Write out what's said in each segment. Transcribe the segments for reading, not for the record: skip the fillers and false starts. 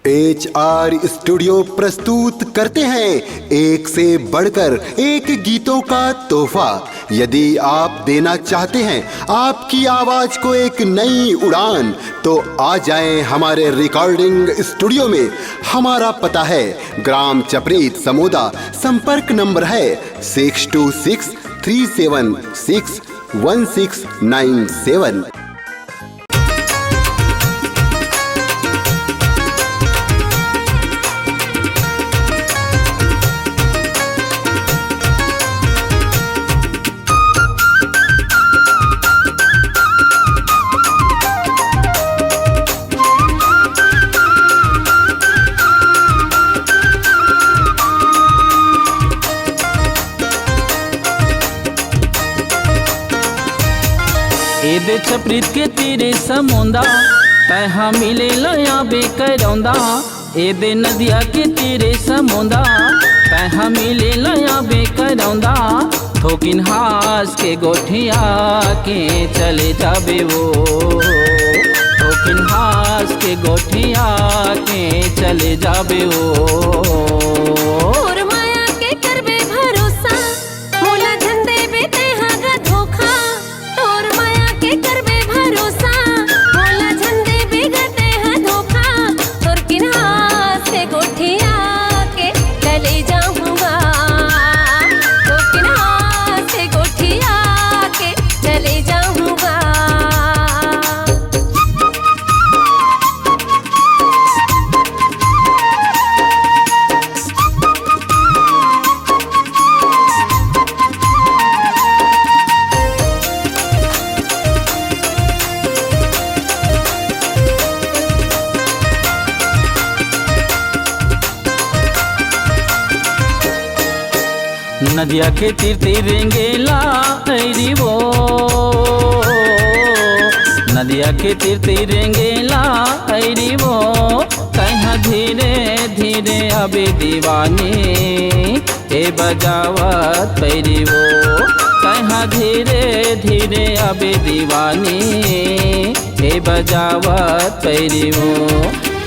HR studio प्रस्तुत करते हैं एक से बढ़कर एक गीतों का तोहफा। यदि आप देना चाहते हैं आपकी आवाज को एक नई उड़ान, तो आ जाएं हमारे रिकॉर्डिंग स्टूडियो में। हमारा पता है ग्राम चपरीत समोदा। संपर्क नंबर है 6263761697। एदे छपरीत के तीरे समुंदा तहा मिले लया बेकरौंदा। एदे नदिया के तीरे समुंदा तहा मिले लया बेकरौंदा। थोकिन हास के गोठिया के चले जाबे वो, थोकिन हास के गोठिया के चले जाबे वो। नदिया के तीर तिरेंगेला ऐरी वो, नदिया के तीर तिरेंगेला ऐरी वो। कहाँ धीरे धीरे अबे दीवानी ए बजावत पैरी वो। कहाँ धीरे धीरे अबे दीवानी ए बजावत पैरी वो।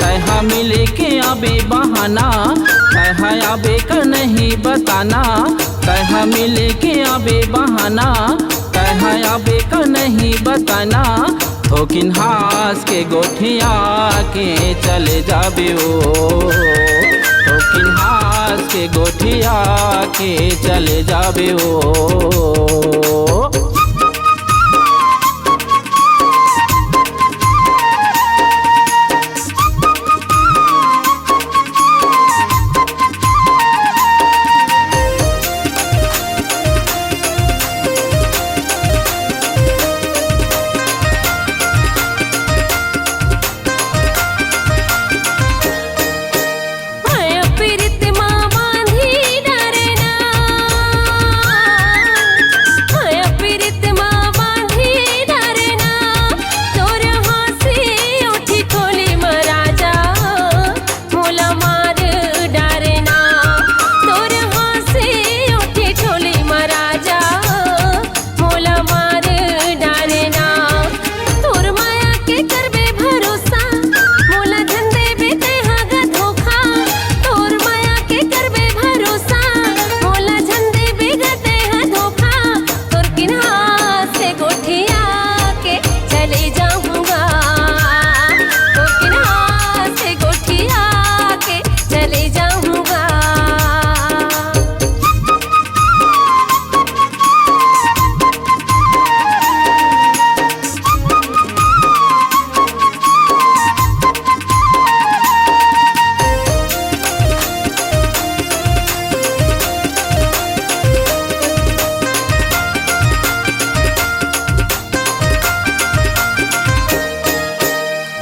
कहाँ मिले के अबे बहाना, कहाँ अबे का नहीं बताना। कहाँ मिले के अबे बहाना, कहाँ अबे का नहीं बताना। थोकिन हास के गोठिया के चले जाबे वो, थोकिन हास के गोठिया के चले जाबे वो।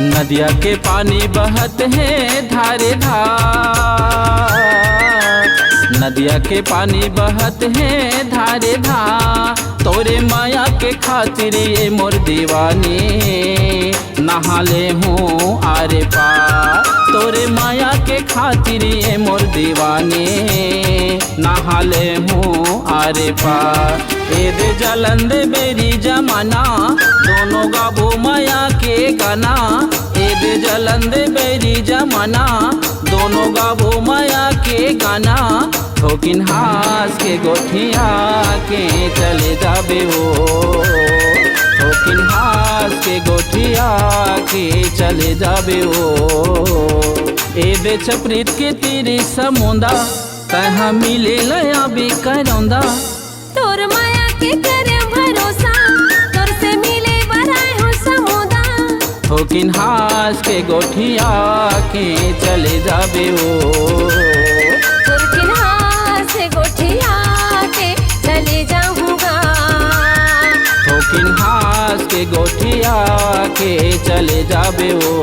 नदिया के पानी बहत है धारे धार। नदिया के पानी बहत है धारे धार। तोरे माया के खातिर ये मोर दीवानी नहा ले हूँ आरे पार। तोरे माया के खातिर ये मोर दीवानी नहा ले हूँ आरे पार। ए दे जलंद बेरी जमाना दोनों गाबो माया के गाना ए दे जलंद बेरी जमाना दोनों गाबो माया के गाना ठोकिन हास के गोठिया के चले जाबे हो ठोकिन हास के गोठिया के चले जाबे हो ए दे छपरीत के तीरी समुंदा तहाँ मिले लया बेकरौंदा तोर माया के करे भरोसा तोर से मिले बराए हो समुदा ठोकिन हास के गोठिया के चले जाबे हो तोर किनार से गोठिया के चले जाऊंगा ठोकिन हास के गोठिया के चले जाबे हो